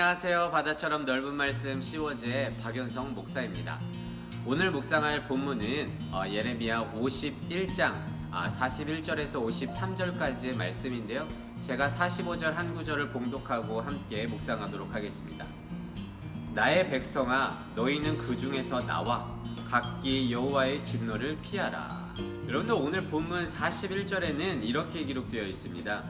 안녕하세요. 바다처럼 넓은 말씀 시워즈의 박연성 목사입니다. 오늘 묵상할 본문은 예레미야 51장 41절에서 53절까지의 말씀인데요. 제가 45절 한 구절을 봉독하고 함께 묵상하도록 하겠습니다. 나의 백성아, 너희는 그 중에서 나와 각기 여호와의 진노를 피하라. 여러분들, 오늘 본문 41절에는 이렇게 기록되어 있습니다.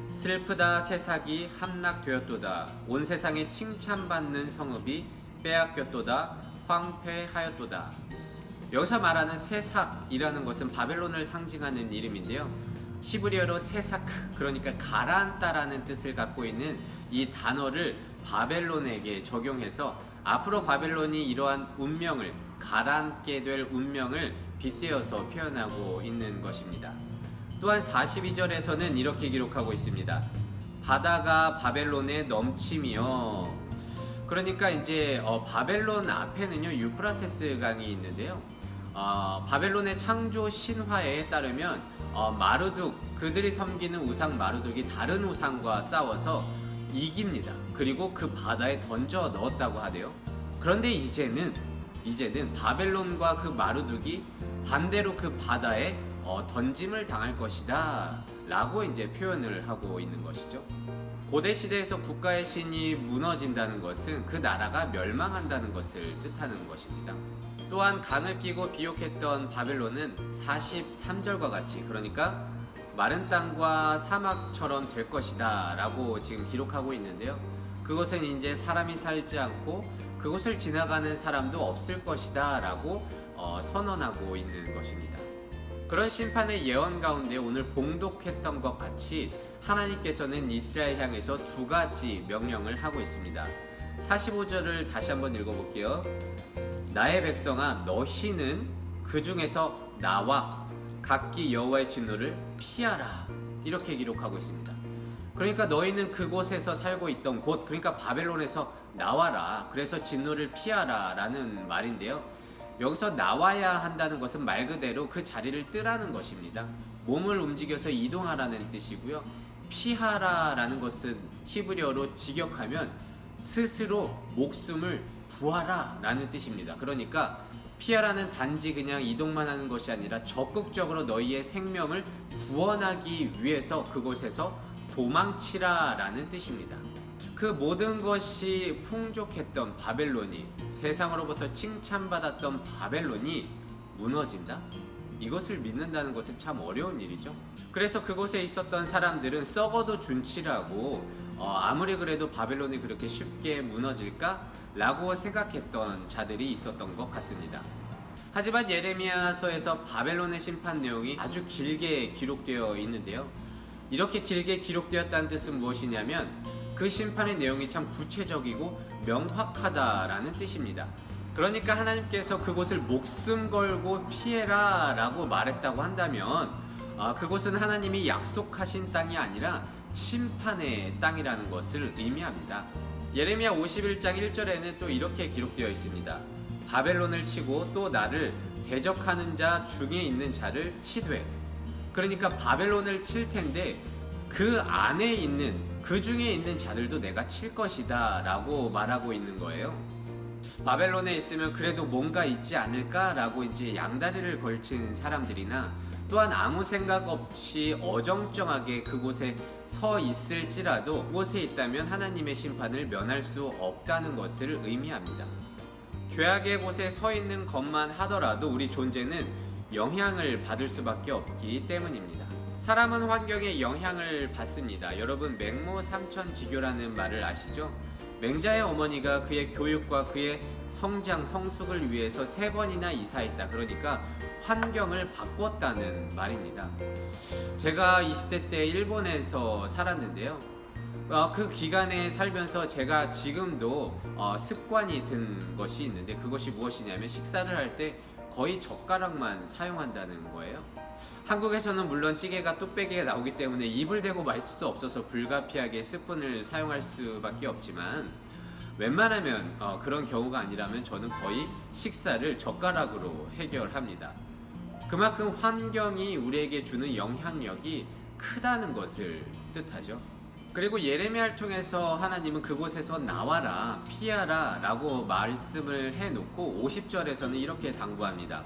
슬프다, 새삭이 함락되었도다. 온 세상에 칭찬받는 성읍이 빼앗겼도다. 황폐하였도다. 여기서 말하는 새삭이라는 것은 바벨론을 상징하는 이름인데요. 히브리어로 새사크, 그러니까 가라앉다라는 뜻을 갖고 있는 이 단어를 바벨론에게 적용해서 앞으로 바벨론이 이러한 운명을, 가라앉게 될 운명을 빗대어서 표현하고 있는 것입니다. 또한 42절에서는 이렇게 기록하고 있습니다. 바다가 바벨론에 넘치며, 그러니까 이제 바벨론 앞에는요 유프라테스 강이 있는데요. 바벨론의 창조 신화에 따르면 마르둑, 그들이 섬기는 우상 마르둑이 다른 우상과 싸워서 이깁니다. 그리고 그 바다에 던져 넣었다고 하대요. 그런데 이제는 바벨론과 그 마르둑이 반대로 그 바다에 던짐을 당할 것이다 라고 이제 표현을 하고 있는 것이죠. 고대 시대에서 국가의 신이 무너진다는 것은 그 나라가 멸망한다는 것을 뜻하는 것입니다. 또한 강을 끼고 비옥했던 바벨론은 43절과 같이, 그러니까 마른 땅과 사막처럼 될 것이다 라고 지금 기록하고 있는데요. 그곳은 이제 사람이 살지 않고 그곳을 지나가는 사람도 없을 것이다 라고 선언하고 있는 것입니다. 그런 심판의 예언 가운데 오늘 봉독했던 것 같이 하나님께서는 이스라엘 향해서 두 가지 명령을 하고 있습니다. 45절을 다시 한번 읽어볼게요. 나의 백성아, 너희는 그 중에서 나와 각기 여호와의 진노를 피하라. 이렇게 기록하고 있습니다. 그러니까 너희는 그곳에서 살고 있던 곳, 그러니까 바벨론에서 나와라. 그래서 진노를 피하라 라는 말인데요. 여기서 나와야 한다는 것은 말 그대로 그 자리를 뜨라는 것입니다. 몸을 움직여서 이동하라는 뜻이고요. 피하라 라는 것은 히브리어로 직역하면 스스로 목숨을 구하라 라는 뜻입니다. 그러니까 피하라는 단지 그냥 이동만 하는 것이 아니라 적극적으로 너희의 생명을 구원하기 위해서 그곳에서 도망치라 라는 뜻입니다. 그 모든 것이 풍족했던 바벨론이, 세상으로부터 칭찬받았던 바벨론이 무너진다? 이것을 믿는다는 것은 참 어려운 일이죠. 그래서 그곳에 있었던 사람들은 썩어도 준치라고 아무리 그래도 바벨론이 그렇게 쉽게 무너질까? 라고 생각했던 자들이 있었던 것 같습니다. 하지만 예레미야서에서 바벨론의 심판 내용이 아주 길게 기록되어 있는데요. 이렇게 길게 기록되었다는 뜻은 무엇이냐면 그 심판의 내용이 참 구체적이고 명확하다라는 뜻입니다. 그러니까 하나님께서 그곳을 목숨 걸고 피해라 라고 말했다고 한다면 그곳은 하나님이 약속하신 땅이 아니라 심판의 땅이라는 것을 의미합니다. 예레미야 51장 1절에는 또 이렇게 기록되어 있습니다. 바벨론을 치고 또 나를 대적하는 자 중에 있는 자를 치되, 그러니까 바벨론을 칠 텐데 그 안에 있는, 그 중에 있는 자들도 내가 칠 것이다 라고 말하고 있는 거예요. 바벨론에 있으면 그래도 뭔가 있지 않을까 라고 이제 양다리를 걸친 사람들이나, 또한 아무 생각 없이 어정쩡하게 그곳에 서 있을지라도 그곳에 있다면 하나님의 심판을 면할 수 없다는 것을 의미합니다. 죄악의 곳에 서 있는 것만 하더라도 우리 존재는 영향을 받을 수밖에 없기 때문입니다. 사람은 환경에 영향을 받습니다. 여러분, 맹모 삼천지교라는 말을 아시죠? 맹자의 어머니가 그의 교육과 그의 성장, 성숙을 위해서 3번이나 이사했다. 그러니까 환경을 바꿨다는 말입니다. 제가 20대 때 일본에서 살았는데요. 그 기간에 살면서 제가 지금도 습관이 든 것이 있는데, 그것이 무엇이냐면 식사를 할 때 거의 젓가락만 사용한다는 거예요. 한국에서는 물론 찌개가 뚝배기가 나오기 때문에 입을 대고 마실 수 없어서 불가피하게 스푼을 사용할 수밖에 없지만, 웬만하면 그런 경우가 아니라면 저는 거의 식사를 젓가락으로 해결합니다. 그만큼 환경이 우리에게 주는 영향력이 크다는 것을 뜻하죠. 그리고 예레미야를 통해서 하나님은 그곳에서 나와라, 피하라 라고 말씀을 해놓고 50절에서는 이렇게 당부합니다.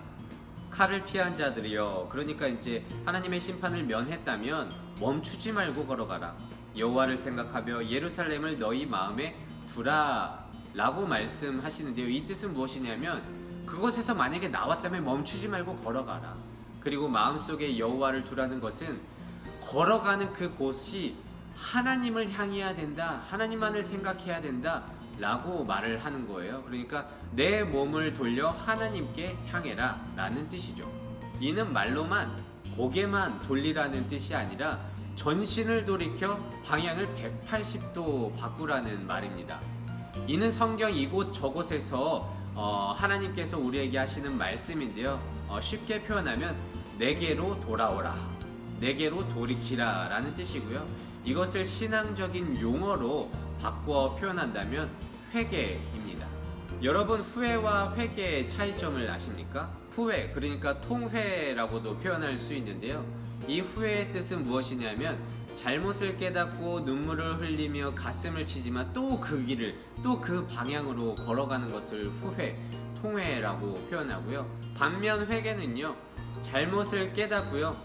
칼을 피한 자들이여, 그러니까 이제 하나님의 심판을 면했다면 멈추지 말고 걸어가라. 여호와를 생각하며 예루살렘을 너희 마음에 두라 라고 말씀하시는데요. 이 뜻은 무엇이냐면 그곳에서 만약에 나왔다면 멈추지 말고 걸어가라. 그리고 마음속에 여호와를 두라는 것은 걸어가는 그 곳이 하나님을 향해야 된다, 하나님만을 생각해야 된다 라고 말을 하는 거예요. 그러니까 내 몸을 돌려 하나님께 향해라 라는 뜻이죠. 이는 말로만 고개만 돌리라는 뜻이 아니라 전신을 돌이켜 방향을 180도 바꾸라는 말입니다. 이는 성경 이곳 저곳에서 하나님께서 우리에게 하시는 말씀인데요. 쉽게 표현하면 내게로 돌아오라, 내게로 돌이키라 라는 뜻이고요. 이것을 신앙적인 용어로 바꿔 표현한다면 회개입니다. 여러분, 후회와 회개의 차이점을 아십니까? 후회, 그러니까 통회라고도 표현할 수 있는데요. 이 후회의 뜻은 무엇이냐면 잘못을 깨닫고 눈물을 흘리며 가슴을 치지만 또 그 길을, 또 그 방향으로 걸어가는 것을 후회, 통회라고 표현하고요. 반면 회개는요, 잘못을 깨닫고요,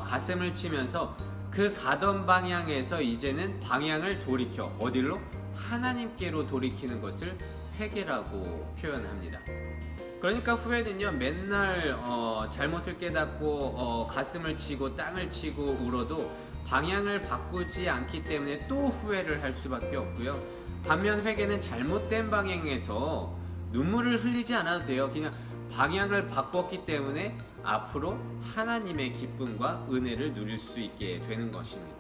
가슴을 치면서 그 가던 방향에서 이제는 방향을 돌이켜 어디로? 하나님께로 돌이키는 것을 회개라고 표현합니다. 그러니까 후회는요, 맨날 잘못을 깨닫고 가슴을 치고 땅을 치고 울어도 방향을 바꾸지 않기 때문에 또 후회를 할 수밖에 없고요. 반면 회개는 잘못된 방향에서 눈물을 흘리지 않아도 돼요. 그냥 방향을 바꿨기 때문에 앞으로 하나님의 기쁨과 은혜를 누릴 수 있게 되는 것입니다.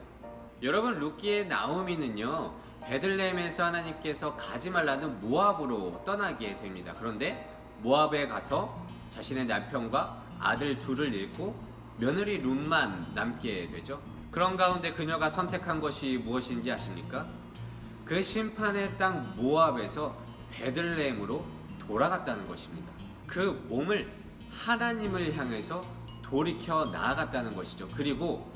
여러분, 룻기의 나오미는요, 베들레헴에서 하나님께서 가지 말라는 모압으로 떠나게 됩니다. 그런데 모압에 가서 자신의 남편과 아들 둘을 잃고 며느리 룻만 남게 되죠. 그런 가운데 그녀가 선택한 것이 무엇인지 아십니까? 그 심판의 땅 모압에서 베들레헴으로 돌아갔다는 것입니다. 그 몸을 하나님을 향해서 돌이켜 나아갔다는 것이죠. 그리고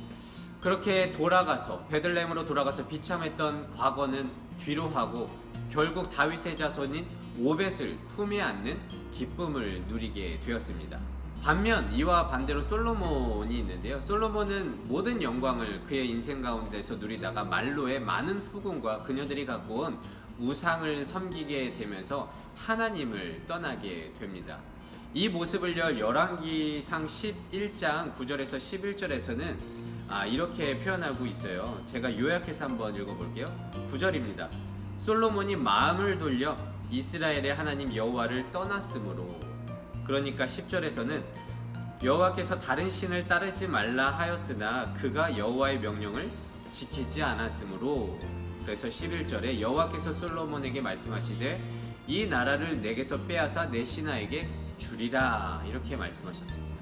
그렇게 돌아가서 베들레헴으로 돌아가서 비참했던 과거는 뒤로 하고 결국 다윗의 자손인 오벳을 품에 안는 기쁨을 누리게 되었습니다. 반면 이와 반대로 솔로몬이 있는데요. 솔로몬은 모든 영광을 그의 인생 가운데서 누리다가 말로의 많은 후궁과 그녀들이 갖고 온 우상을 섬기게 되면서 하나님을 떠나게 됩니다. 이 모습을요, 열왕기상 11장 9절에서 11절에서는 이렇게 표현하고 있어요. 제가 요약해서 한번 읽어볼게요. 9절입니다. 솔로몬이 마음을 돌려 이스라엘의 하나님 여호와를 떠났으므로. 그러니까 10절에서는 여호와께서 다른 신을 따르지 말라 하였으나 그가 여호와의 명령을 지키지 않았으므로. 그래서 11절에 여호와께서 솔로몬에게 말씀하시되 이 나라를 내게서 빼앗아 내 신하에게 주리라, 이렇게 말씀하셨습니다.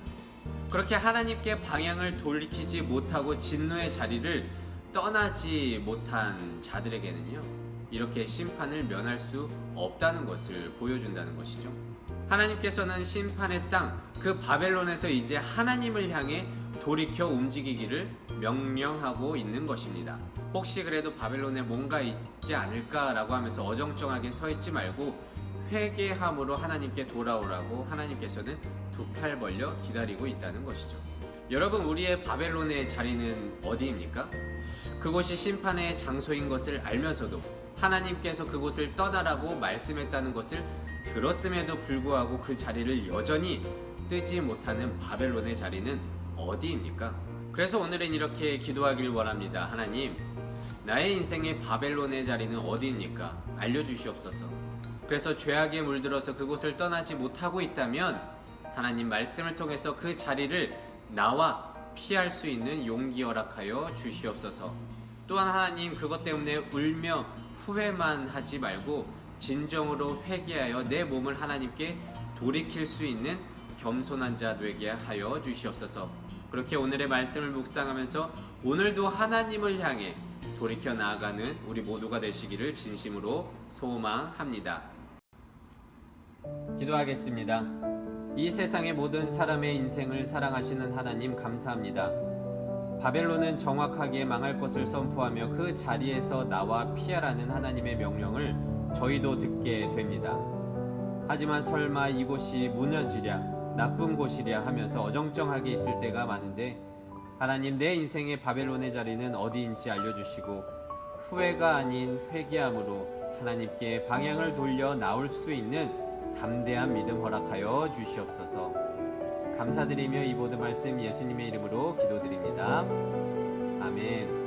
그렇게 하나님께 방향을 돌이키지 못하고 진노의 자리를 떠나지 못한 자들에게는요, 이렇게 심판을 면할 수 없다는 것을 보여준다는 것이죠. 하나님께서는 심판의 땅, 그 바벨론에서 이제 하나님을 향해 돌이켜 움직이기를 명령하고 있는 것입니다. 혹시 그래도 바벨론에 뭔가 있지 않을까라고 하면서 어정쩡하게 서 있지 말고 회개함으로 하나님께 돌아오라고 하나님께서는 두 팔 벌려 기다리고 있다는 것이죠. 여러분, 우리의 바벨론의 자리는 어디입니까? 그곳이 심판의 장소인 것을 알면서도 하나님께서 그곳을 떠나라고 말씀했다는 것을 들었음에도 불구하고 그 자리를 여전히 뜨지 못하는 바벨론의 자리는 어디입니까? 그래서 오늘은 이렇게 기도하길 원합니다. 하나님, 나의 인생의 바벨론의 자리는 어디입니까? 알려주시옵소서. 그래서 죄악에 물들어서 그곳을 떠나지 못하고 있다면 하나님 말씀을 통해서 그 자리를 나와 피할 수 있는 용기 허락하여 주시옵소서. 또한 하나님, 그것 때문에 울며 후회만 하지 말고 진정으로 회개하여 내 몸을 하나님께 돌이킬 수 있는 겸손한 자 되게 하여 주시옵소서. 그렇게 오늘의 말씀을 묵상하면서 오늘도 하나님을 향해 돌이켜 나아가는 우리 모두가 되시기를 진심으로 소망합니다. 기도하겠습니다. 이 세상의 모든 사람의 인생을 사랑하시는 하나님, 감사합니다. 바벨론은 정확하게 망할 것을 선포하며 그 자리에서 나와 피하라는 하나님의 명령을 저희도 듣게 됩니다. 하지만 설마 이곳이 무너지랴, 나쁜 곳이랴 하면서 어정쩡하게 있을 때가 많은데 하나님, 내 인생의 바벨론의 자리는 어디인지 알려주시고 후회가 아닌 회개함으로 하나님께 방향을 돌려 나올 수 있는 담대한 믿음 허락하여 주시옵소서. 감사드리며 이 모든 말씀 예수님의 이름으로 기도드립니다. 아멘.